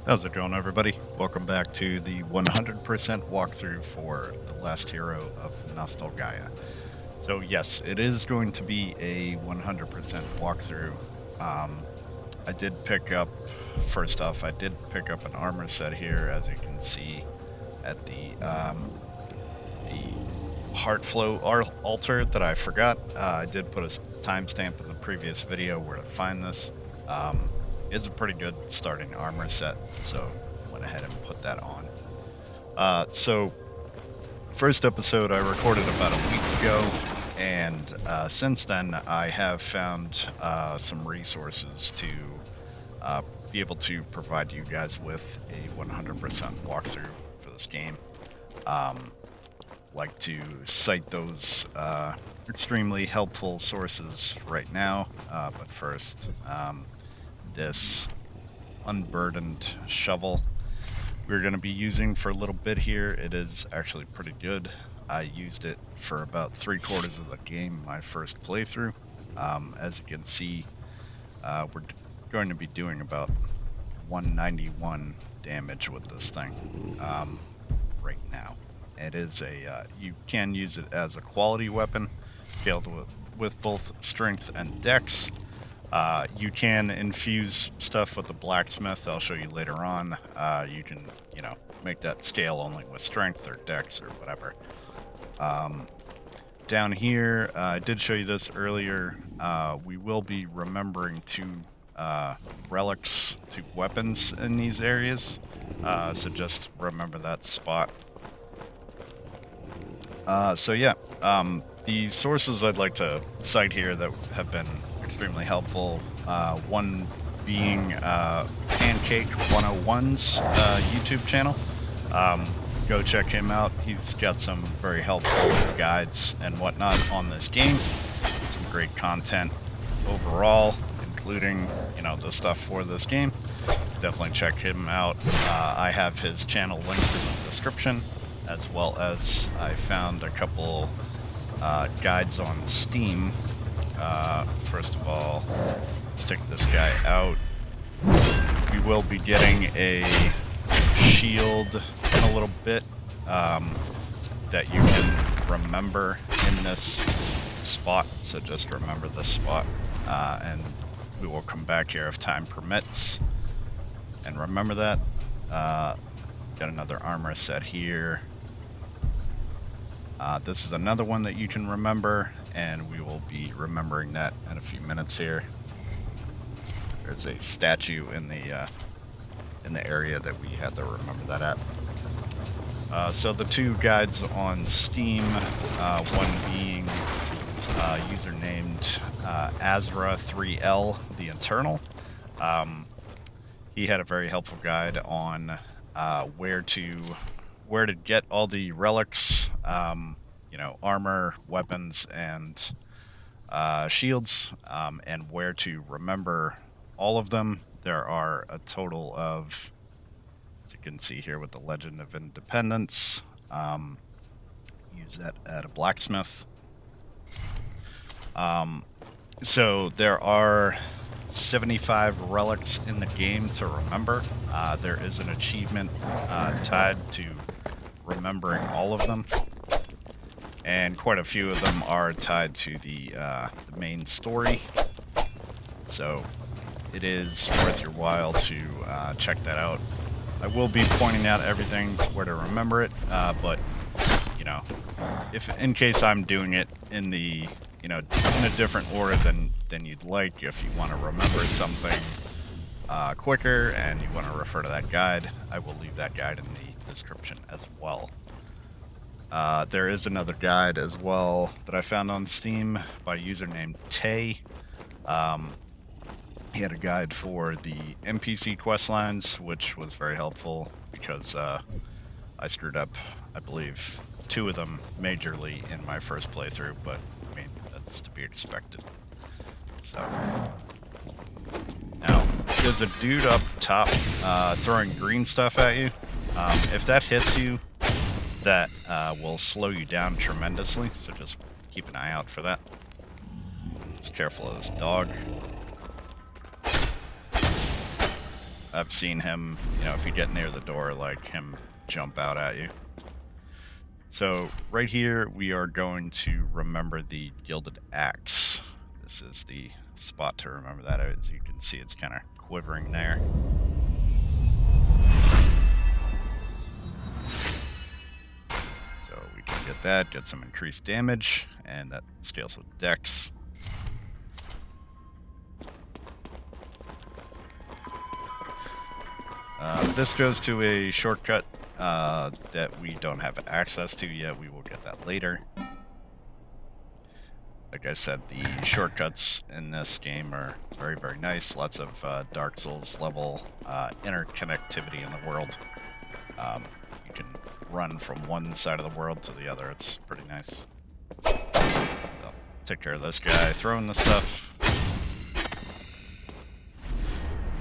How's it going, everybody? Welcome back to the 100% walkthrough for the Last Hero of Nostalgaia. So, yes, it is going to be a 100% walkthrough. Um, I did pick up, first off, I did pick up an armor set here, as you can see at the Heartflow altar that I forgot. I did put a timestamp in the previous video where to find this. It's a pretty good starting armor set, so went ahead and put that on. So first episode I recorded about a week ago, and since then I have found some resources to be able to provide you guys with a 100% walkthrough for this game. Like to cite those extremely helpful sources right now, but first, this unburdened shovel we're going to be using for a little bit here. It is actually pretty good. I used it for about 3/4 of the game my first playthrough. As you can see, we're going to be doing about 191 damage with this thing right now. It is you can use it as a quality weapon, scaled with both strength and dex. You can infuse stuff with the blacksmith. I'll show you later on. You can, make that scale only with strength or dex or whatever. Down here, I did show you this earlier. We will be remembering two relics, two weapons in these areas. So just remember that spot. The sources I'd like to cite here that have been extremely helpful. One being Pancake 101's YouTube channel. Go check him out. He's got some very helpful guides and whatnot on this game. Some great content overall, including, the stuff for this game. Definitely check him out. I have his channel linked in the description, as well as I found a couple guides on Steam. First of all, let's take this guy out. We will be getting a shield in a little bit that you can remember in this spot. So just remember this spot, and we will come back here if time permits. And remember that. Got another armor set here. This is another one that you can remember, and we will be remembering that in a few minutes here. There's a statue in the area that we had to remember that at. So the two guides on Steam, one being user named Azra3L the Eternal. He had a very helpful guide on where to get all the relics, armor, weapons, and shields, and where to remember all of them. There are a total of, as you can see here with the Legend of Independence, use that at a blacksmith. So there are 75 relics in the game to remember. There is an achievement tied to remembering all of them, and quite a few of them are tied to the main story. So it is worth your while to check that out. I will be pointing out everything where to remember it, but if in case I'm doing it in the in a different order than you'd like, if you want to remember something quicker and you want to refer to that guide, I will leave that guide in the description as well. There is another guide as well that I found on Steam by a user named Tay. He had a guide for the NPC questlines, which was very helpful because I screwed up, I believe, 2 of them majorly in my first playthrough, but I mean, that's to be expected. So, now, there's a dude up top throwing green stuff at you. If that hits you, that will slow you down tremendously, so just keep an eye out for that. Just careful of this dog. I've seen him, you know, if you get near the door, like him jump out at you. So right here, we are going to remember the gilded axe. This is the spot to remember that. As you can see, it's kind of quivering there. So we can get that, get some increased damage, and that scales with dex. This goes to a shortcut that we don't have access to yet. We will get that later. Like I said, the shortcuts in this game are very, very nice. Lots of Dark Souls level interconnectivity in the world. You can run from one side of the world to the other. It's pretty nice. So, take care of this guy, throwing the stuff.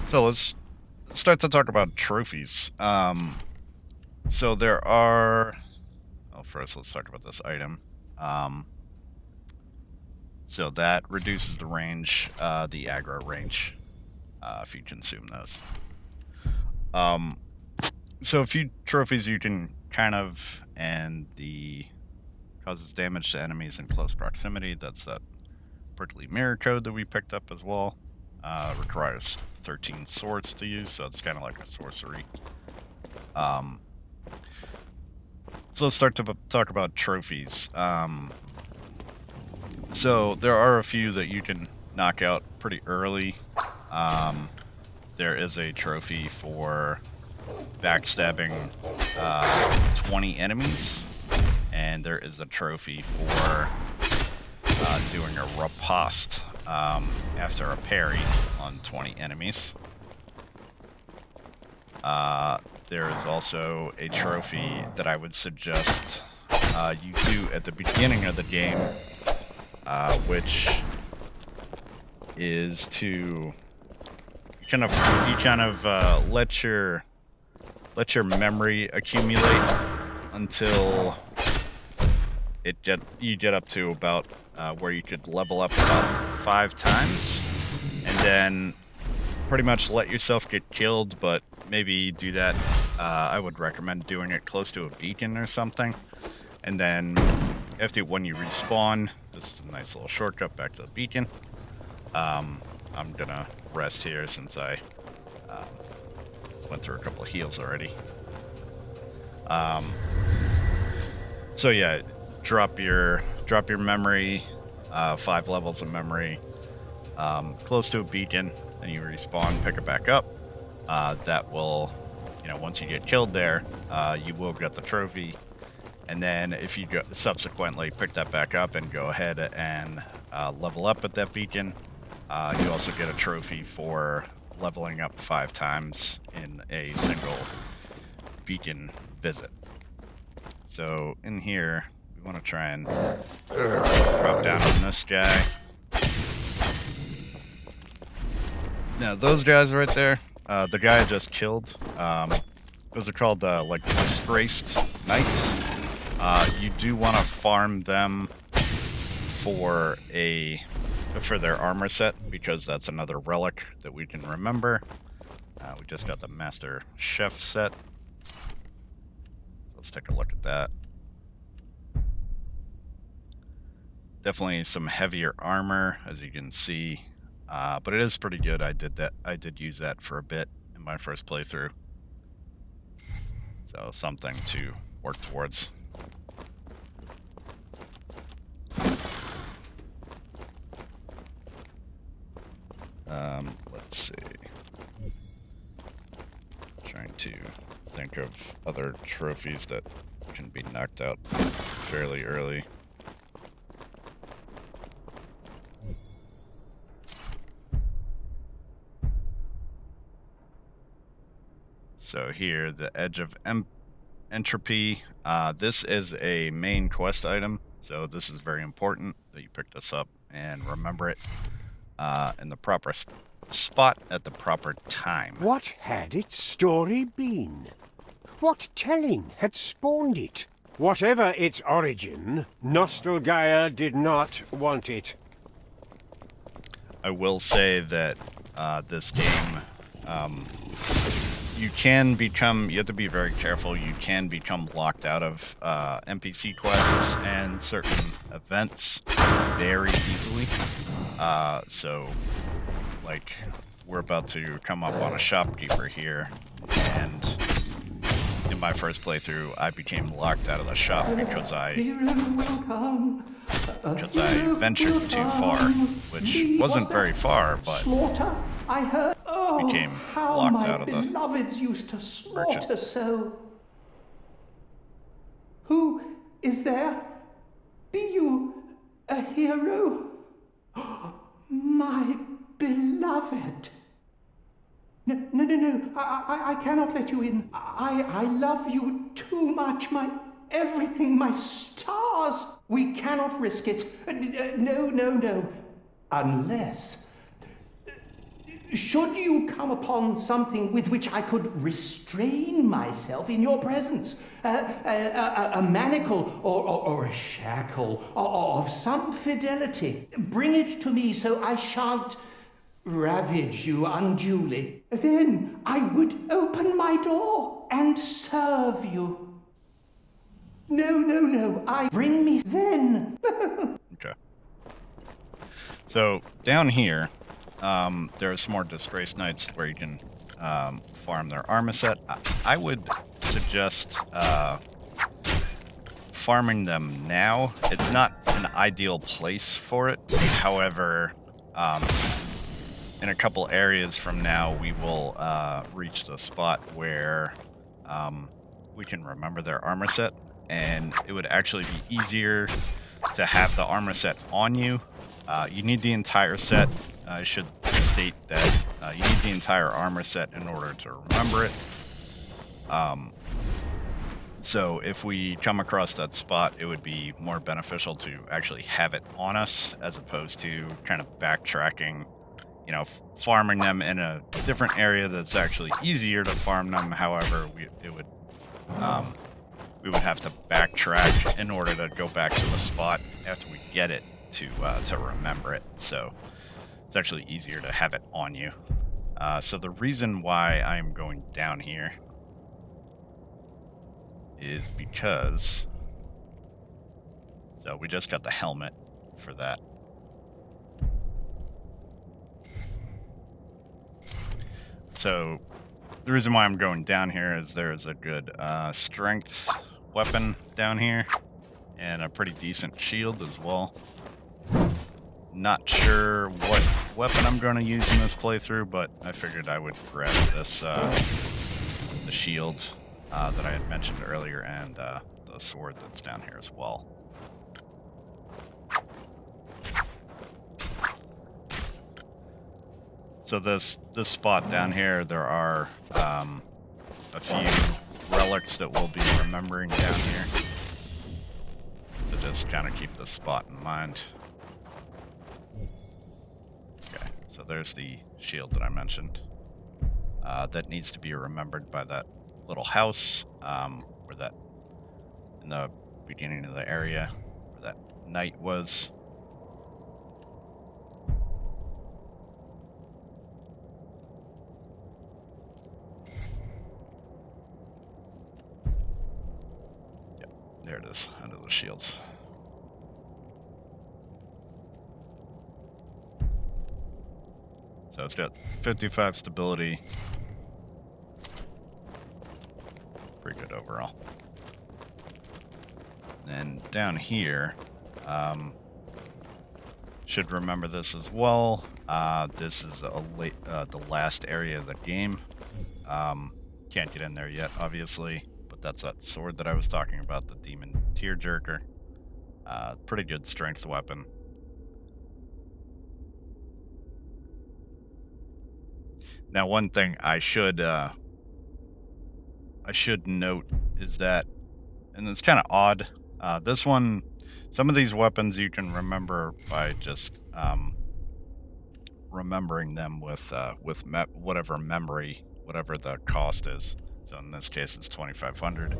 So let's start to talk about trophies. So there are... Well, first let's talk about this item. So that reduces the range, the aggro range, if you consume those. So a few trophies you can kind of, and the causes damage to enemies in close proximity. That's that prickly mirror code that we picked up as well. Requires 13 swords to use, so it's kind of like a sorcery. So let's start to talk about trophies. So there are a few that you can knock out pretty early. There is a trophy for backstabbing 20 enemies, and there is a trophy for doing a riposte after a parry on 20 enemies. There is also a trophy that I would suggest you do at the beginning of the game, which is to kind of let your memory accumulate until you get up to about where you could level up about 5 times, and then pretty much let yourself get killed, but maybe do that. I would recommend doing it close to a beacon or something, and then when you respawn, this is a nice little shortcut back to the beacon. I'm gonna rest here since I went through a couple of heals already. So yeah, drop your memory, 5 levels of memory, close to a beacon, and you respawn, pick it back up. That will, once you get killed there, you will get the trophy. And then if you subsequently pick that back up and go ahead and level up at that beacon, you also get a trophy for leveling up 5 times in a single beacon visit. So in here, we want to try and drop down on this guy. Now those guys right there, the guy I just killed, those are called like disgraced knights. You do want to farm them for their armor set, because that's another relic that we can remember. We just got the master chef set. Let's take a look at that. Definitely some heavier armor, as you can see, but it is pretty good. I did use that for a bit in my first playthrough, so something to work towards. Let's see. Trying to think of other trophies that can be knocked out fairly early. So here, the Edge of Entropy. This is a main quest item, so this is very important that you pick this up and remember it in the proper spot at the proper time. What had its story been? What telling had spawned it? Whatever its origin, Nostalgaia did not want it. I will say that this game You have to be very careful. You can become locked out of NPC quests and certain events very easily. So, like, we're about to come up on a shopkeeper here, and in my first playthrough, I became locked out of the shop because I ventured too far, which wasn't very far, but became locked out of the beloveds used to slaughter merchant. so. Who is there? Be you a hero? My beloved. No. I cannot let you in. I love you too much. My everything, my stars. We cannot risk it. No. Unless... Should you come upon something with which I could restrain myself in your presence, a manacle or a shackle of some fidelity, bring it to me so I shan't ravage you unduly. Then I would open my door and serve you. No, bring me then. Okay. So, down here, there are some more disgraced knights where you can farm their armor set. I would suggest farming them now. It's not an ideal place for it. However, in a couple areas from now, we will reach the spot where we can remember their armor set, and it would actually be easier to have the armor set on you. You need the entire set. I should state that you need the entire armor set in order to remember it. So if we come across that spot, it would be more beneficial to actually have it on us as opposed to kind of backtracking, you know, farming them in a different area that's actually easier to farm them. However, we would have to backtrack in order to go back to the spot after we get it to remember it. So it's actually easier to have it on you. So the reason why I'm going down here is because... So we just got the helmet for that. So the reason why I'm going down here is there's a good strength weapon down here and a pretty decent shield as well. Not sure what weapon I'm going to use in this playthrough, but I figured I would grab this, the shield that I had mentioned earlier, and the sword that's down here as well. So this spot down here, there are a few relics that we'll be remembering down here. So just kind of keep this spot in mind. Okay, so there's the shield that I mentioned. That needs to be remembered by that little house, where that, in the beginning of the area, where that knight was. There it is, under the shields. So it's got 55 stability. Pretty good overall. And down here, should remember this as well. This is the last area of the game. Can't get in there yet, obviously. That's that sword that I was talking about, the demon tearjerker. Pretty good strength weapon. Now, one thing I should note is that, and it's kind of odd, this one, some of these weapons you can remember by just remembering them with whatever memory, whatever the cost is. So in this case, it's 2,500.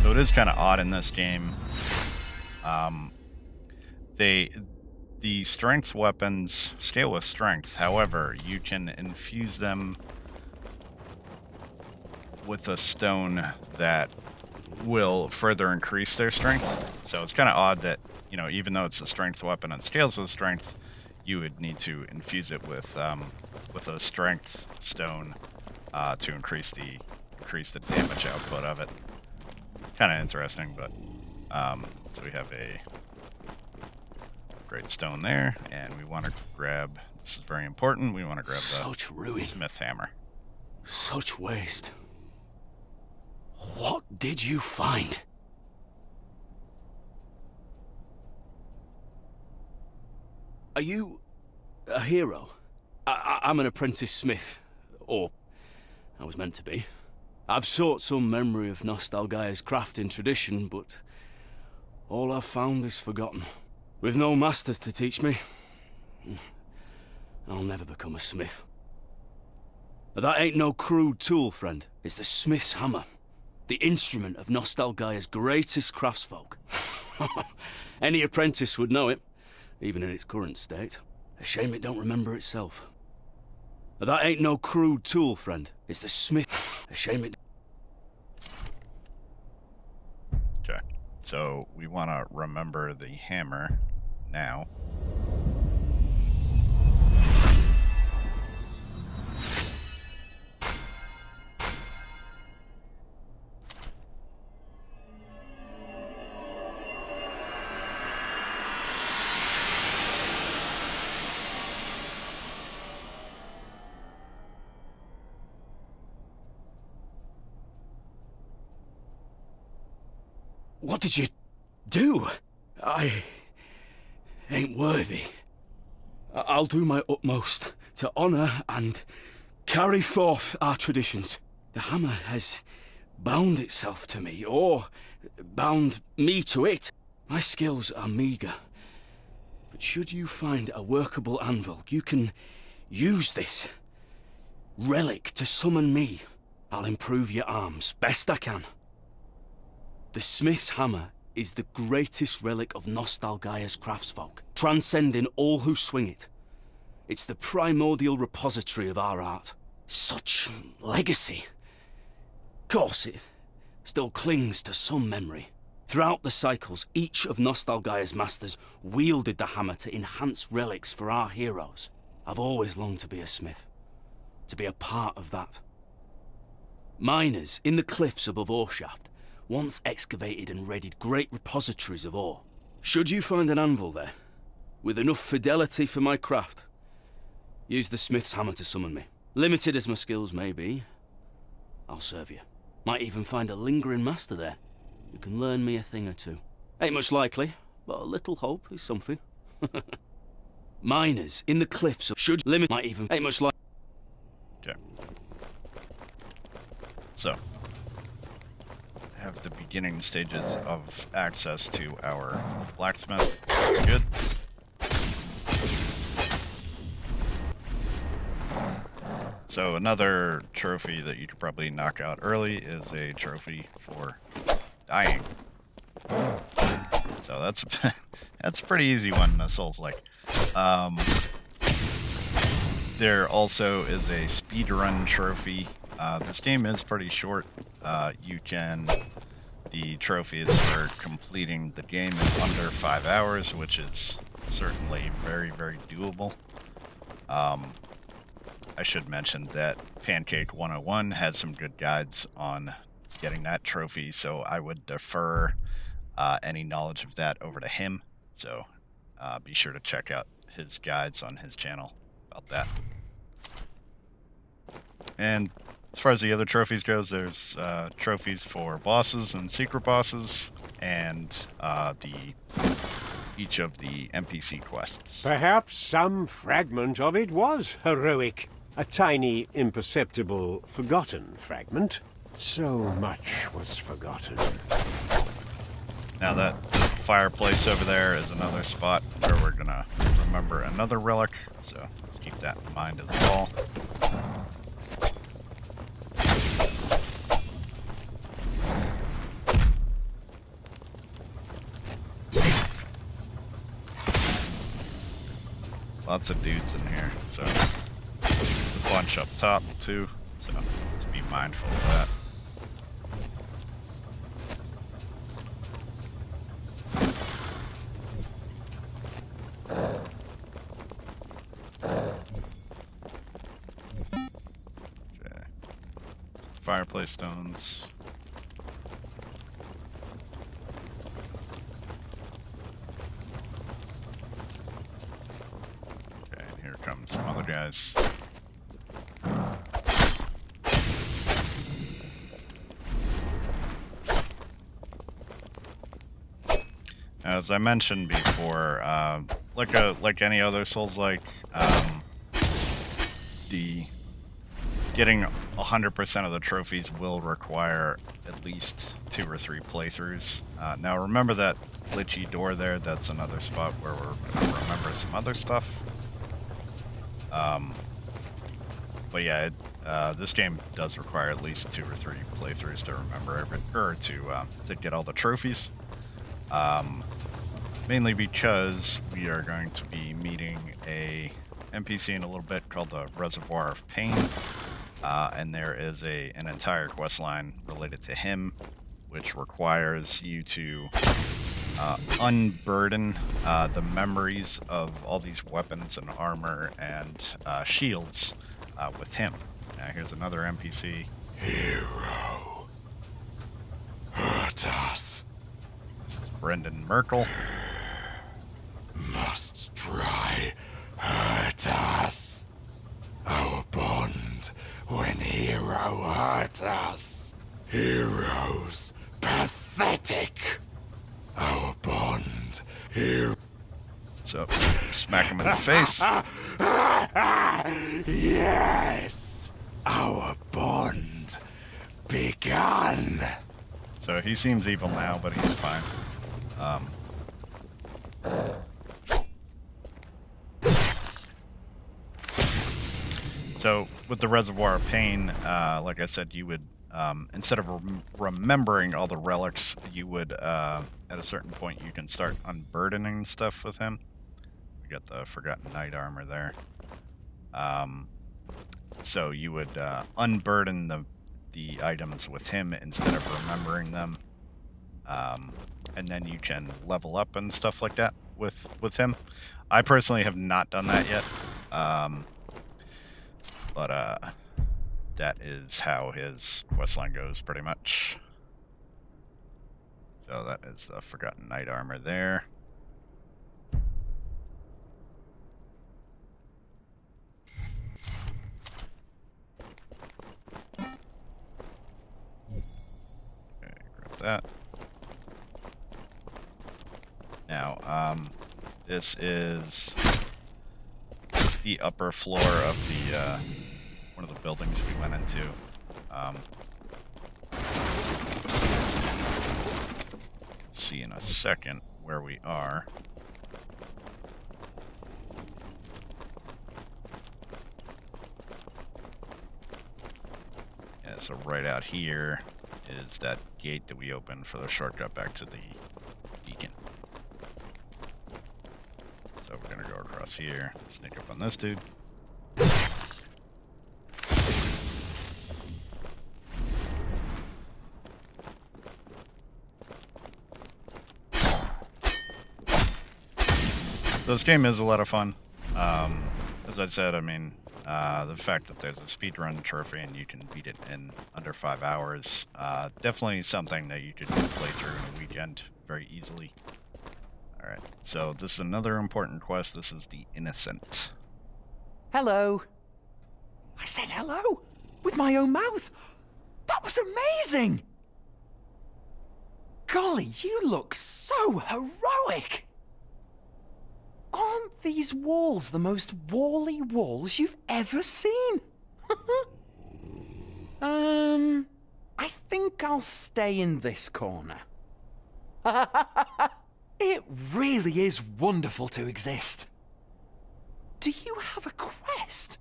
So it is kind of odd in this game. The strength weapons scale with strength. However, you can infuse them with a stone that will further increase their strength. So it's kind of odd that, you know, even though it's a strength weapon and scales with strength, you would need to infuse it with a strength stone to increase the damage output of it. Kind of interesting, but so we have a great stone there, and we want to grab. This is very important. We want to grab the smith hammer. Such waste. What did you find? Are you a hero? I'm an apprentice smith, or I was meant to be. I've sought some memory of Nostalgaia's crafting tradition, but all I've found is forgotten. With no masters to teach me, I'll never become a smith. That ain't no crude tool, friend. It's the smith's hammer. The instrument of Nostalgaia's greatest craftsfolk. Any apprentice would know it, even in its current state. A shame it don't remember itself. That ain't no crude tool, friend. It's the smith. A shame it... Okay, so we want to remember the hammer now. What did you do? I ain't worthy. I'll do my utmost to honor and carry forth our traditions. The hammer has bound itself to me, or bound me to it. My skills are meager. But should you find a workable anvil, you can use this relic to summon me. I'll improve your arms best I can. The smith's hammer is the greatest relic of Nostalgaia's craftsfolk, transcending all who swing it. It's the primordial repository of our art. Such legacy. Of course, it still clings to some memory. Throughout the cycles, each of Nostalgaia's masters wielded the hammer to enhance relics for our heroes. I've always longed to be a smith, to be a part of that. Miners in the cliffs above Oreshaft once excavated and raided great repositories of ore. Should you find an anvil there, with enough fidelity for my craft, use the smith's hammer to summon me. Limited as my skills may be, I'll serve you. Might even find a lingering master there who can learn me a thing or two. Ain't much likely, but a little hope is something. Miners in the cliffs should limit might even ain't much like. Okay. So have the beginning stages of access to our blacksmith. That's good. So another trophy that you could probably knock out early is a trophy for dying. So that's that's a pretty easy one in a Souls-like. There also is a speedrun trophy. This game is pretty short. The trophy is for completing the game in under 5 hours, which is certainly very, very doable. I should mention that Pancake 101 has some good guides on getting that trophy, so I would defer any knowledge of that over to him. So be sure to check out his guides on his channel about that. And as far as the other trophies goes, there's trophies for bosses and secret bosses, and each of the NPC quests. Perhaps some fragment of it was heroic. A tiny, imperceptible, forgotten fragment. So much was forgotten. Now that fireplace over there is another spot where we're gonna remember another relic, so let's keep that in mind as well. lots of dudes in here, so there's a bunch up top too, so to be mindful of that. Okay. Fireplace stones. Okay, and here come some other guys. As I mentioned before, like any other Souls-like, the getting 100% of the trophies will require at least 2 or 3 playthroughs. Now remember that glitchy door there? That's another spot where we're going to remember some other stuff. But yeah, this game does require at least 2 or 3 playthroughs to remember to get all the trophies. Mainly because we are going to be meeting a NPC in a little bit called the Reservoir of Pain, and there is an entire quest line related to him, which requires you to unburden the memories of all these weapons and armor and shields with him. Now here's another NPC. Hero, hurt us. This is Brendan Merkel. Must try hurt us. Our bond when hero hurt us. Heroes pathetic. Our bond hero. So smack him in the face. Yes, our bond begun. So he seems evil now, but he's fine. So with the Reservoir of Pain, like I said, you would, instead of remembering all the relics, you would, at a certain point, you can start unburdening stuff with him. We got the Forgotten Knight armor there. So you would unburden the items with him instead of remembering them. And then you can level up and stuff like that with him. I personally have not done that yet. But that is how his questline goes, pretty much. So that is the Forgotten Knight armor there. Okay, grab that. Now, this is the upper floor of the one of the buildings we went into. See in a second where we are. Yeah, so right out here is that gate that we opened for the shortcut back to the beacon. So we're gonna go across here, sneak up on this dude. This game is a lot of fun. As I said, I mean, the fact that there's a speedrun trophy and you can beat it in under 5 hours, definitely something that you could play through in a weekend very easily. Alright, so this is another important quest. This is the Innocent. Hello. I said hello with my own mouth. That was amazing. Golly, you look so heroic. Aren't these walls the most wally walls you've ever seen? I think I'll stay in this corner. It really is wonderful to exist. Do you have a quest?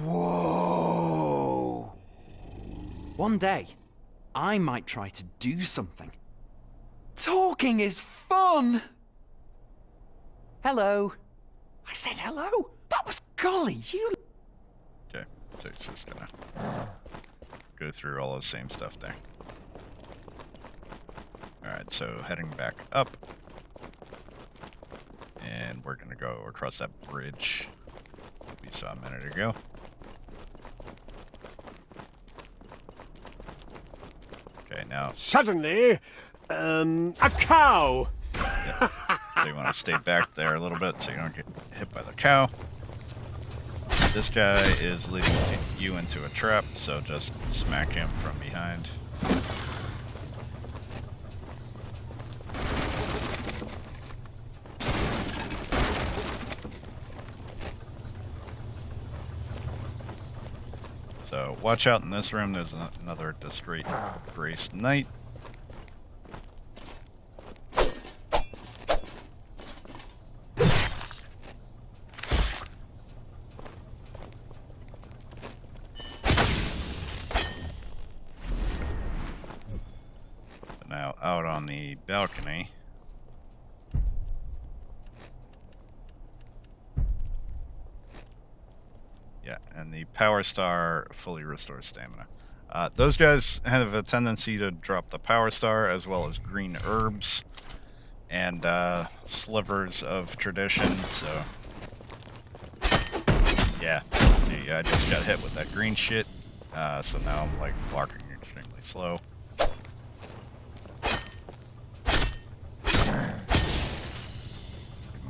Whoa! One day, I might try to do something. Talking is fun! Hello. I said hello. That was golly, you... Okay, so it's just gonna go through all the same stuff there. Alright, so heading back up. And we're gonna go across that bridge we saw a minute ago. Okay, now... Suddenly, a cow! Yep. So you want to stay back there a little bit so you don't get hit by the cow. This guy is leading you into a trap, so just smack him from behind. So watch out in this room, there's another disgraced knight. Now out on the balcony. Yeah, and the Power Star fully restores stamina. Those guys have a tendency to drop the Power Star as well as green herbs and slivers of tradition, so... Yeah, see, I just got hit with that green shit, so now I'm like walking extremely slow.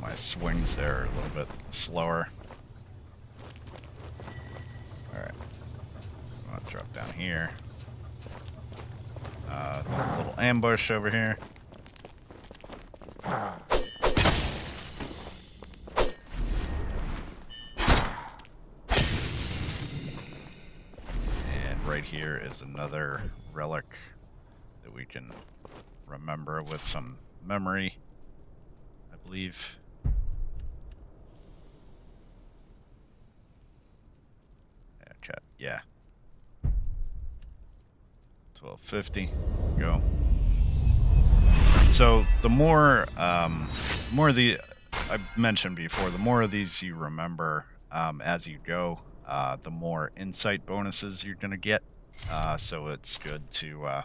My swings there are a little bit slower. Alright. I'm gonna drop down here. A little ambush over here. And right here is another relic that we can remember with some memory, I believe. Chat. Yeah. 1250. Go. So the more of the I mentioned before, the more of these you remember as you go, the more insight bonuses you're gonna get. So it's good to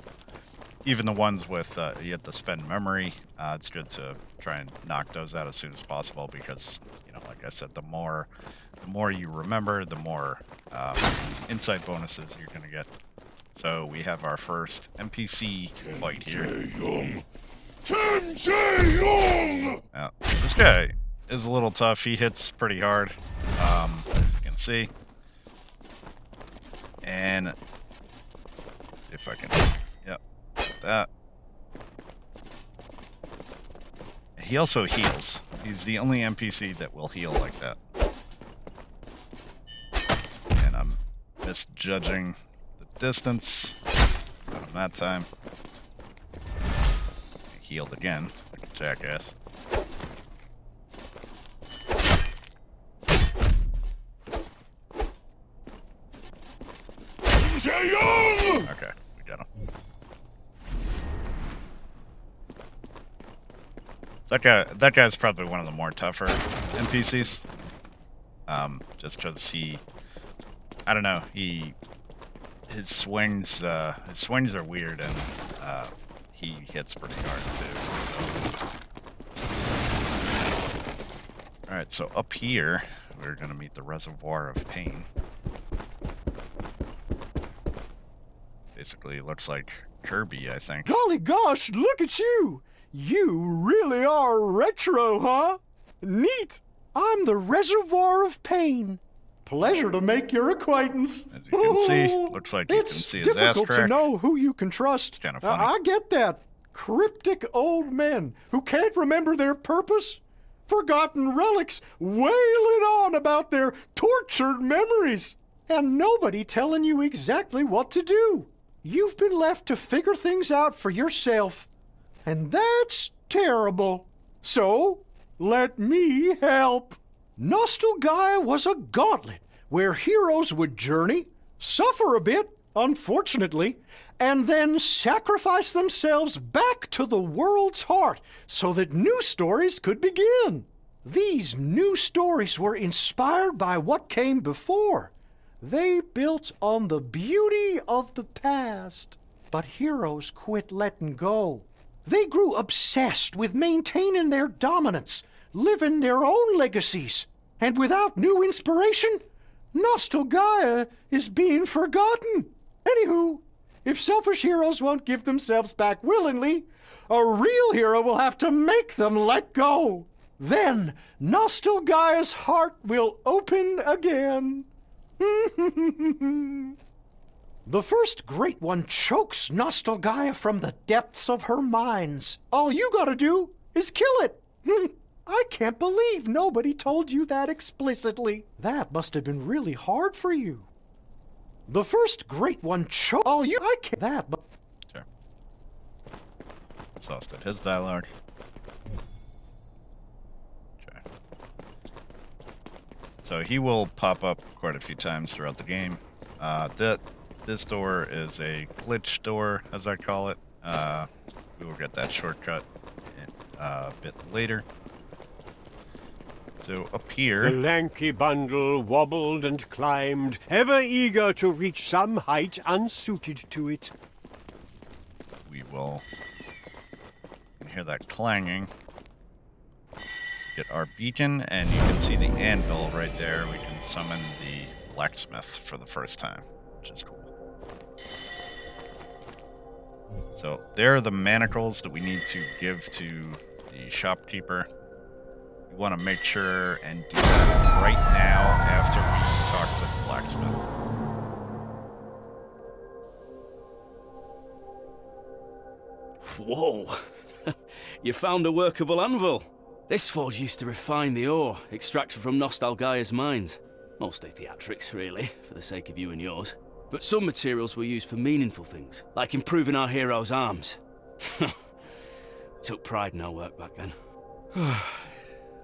even the ones with you have to spend memory. It's good to try and knock those out as soon as possible because, you know, like I said, the more you remember, the more insight bonuses you're gonna get. So we have our first NPC fight here. Now, this guy is a little tough. He hits pretty hard, as you can see. And if I can, yep, like that. He also heals. He's the only NPC that will heal like that. And I'm misjudging the distance. Got him that time. He healed again, like a jackass. Okay, we got him. That guy's probably one of the more tougher NPCs. Just because I don't know, his swings are weird and he hits pretty hard too. So. All right, so up here we're gonna meet the Reservoir of Pain. Basically, looks like Kirby, I think. Golly gosh, look at you! You really are retro, huh? Neat! I'm the Reservoir of Pain. Pleasure to make your acquaintance. As you can see, looks like you can see his ass crack. It's difficult to know who you can trust. It's kind of funny. I get that. Cryptic old men who can't remember their purpose. Forgotten relics wailing on about their tortured memories. And nobody telling you exactly what to do. You've been left to figure things out for yourself. And that's terrible. So, let me help. Nostalgaia was a gauntlet where heroes would journey, suffer a bit, unfortunately, and then sacrifice themselves back to the world's heart so that new stories could begin. These new stories were inspired by what came before. They built on the beauty of the past. But heroes quit letting go. They grew obsessed with maintaining their dominance, living their own legacies. And without new inspiration, Nostalgaia is being forgotten. Anywho, if selfish heroes won't give themselves back willingly, a real hero will have to make them let go. Then Nostalgaia's heart will open again. The first great one chokes Nostalgaia from the depths of her mines. All you gotta do is kill it. I can't believe nobody told you that explicitly. That must have been really hard for you. The first great one chokes. All you. I can't. That. Sure. Exhausted his dialogue. Okay. So he will pop up quite a few times throughout the game. This door is a glitch door, as I call it. We will get that shortcut a bit later. So up The here, lanky bundle wobbled and climbed, ever eager to reach some height unsuited to it. we will hear that clanging. Get our beacon, and you can see the anvil right there. We can summon the blacksmith for the first time, which is cool. So there are the manacles that we need to give to the shopkeeper. We want to make sure and do that right now after we talk to the blacksmith. Whoa! You found a workable anvil. This forge used to refine the ore extracted from Nostalgaia's mines. Mostly theatrics, really, for the sake of you and yours. But some materials were used for meaningful things, like improving our heroes' arms. Took pride in our work back then.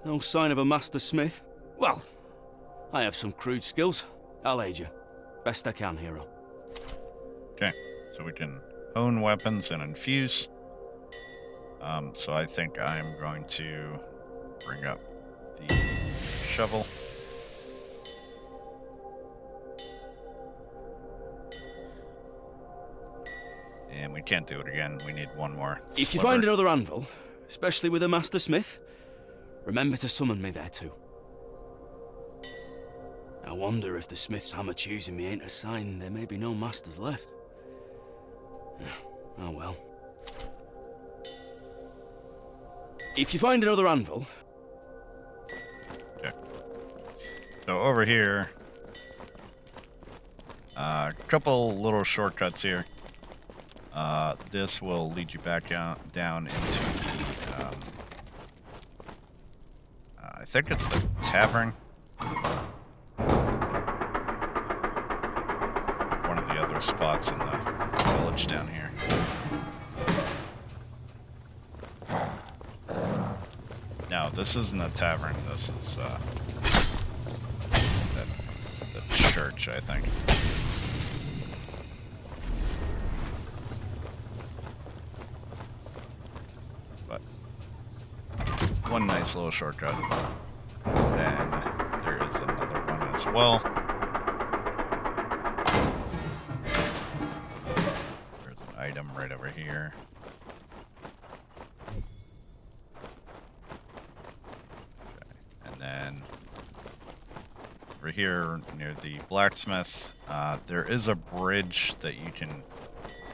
No sign of a master smith? Well, I have some crude skills. I'll aid you. Best I can, hero. Okay, so we can hone weapons and infuse. So I think I'm going to bring up the shovel. And we can't do it again. We need one more. If you find another anvil, especially with a master smith, remember to summon me there too. I wonder if the smith's hammer choosing me ain't a sign there may be no masters left. Oh well. If you find another anvil... Okay. So over here, a couple little shortcuts here. This will lead you back down into the, I think it's the tavern. One of the other spots in the village down here. No, this isn't a tavern. This is the church, I think. But one nice little shortcut. Then there is another one as well. There's an item right over here. Over here near the blacksmith, there is a bridge that you can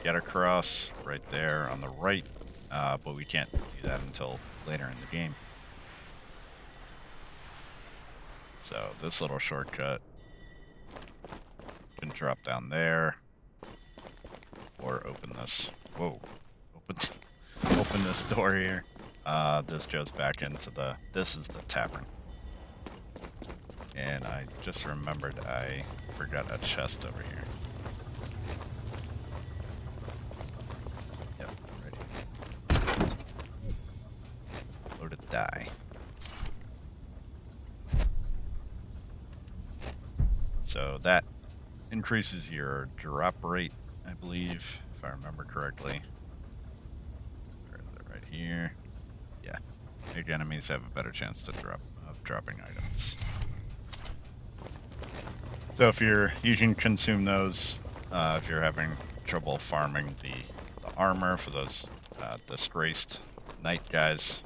get across right there on the right, but we can't do that until later in the game. So this little shortcut can drop down there, or open this. Whoa! Open this door here. This goes back into the. This is the tavern. And I just remembered I forgot a chest over here. Yep, ready. Loaded die. So that increases your drop rate, I believe, if I remember correctly. Where is it? Right here. Yeah. Big enemies have a better chance to drop dropping items. So if you can consume those if you're having trouble farming the armor for those disgraced knight guys.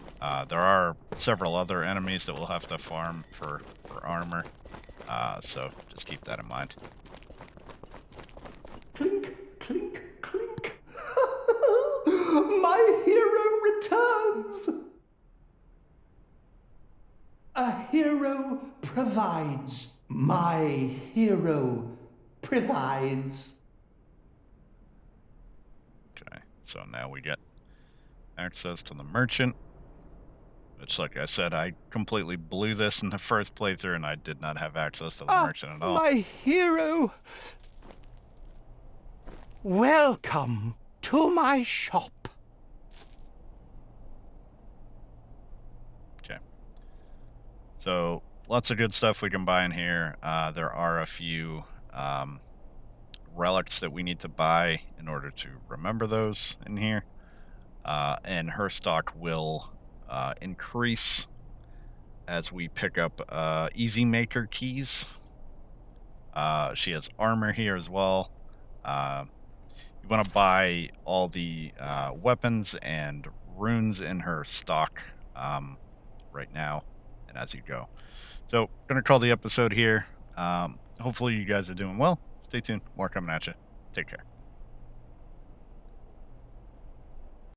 There are several other enemies that we'll have to farm for armor, so just keep that in mind. Clink, clink, clink. My hero returns. A hero provides. My hero provides. Okay, so now we get access to the merchant, which, like I said, I completely blew this in the first playthrough, and I did not have access to the merchant at all. My hero! Welcome to my shop. Okay. So, lots of good stuff we can buy in here. There are a few relics that we need to buy in order to remember those in here. And her stock will increase as we pick up Easy Maker keys. She has armor here as well. You want to buy all the weapons and runes in her stock right now and as you go. So, going to call the episode here. Hopefully you guys are doing well. Stay tuned. More coming at you. Take care.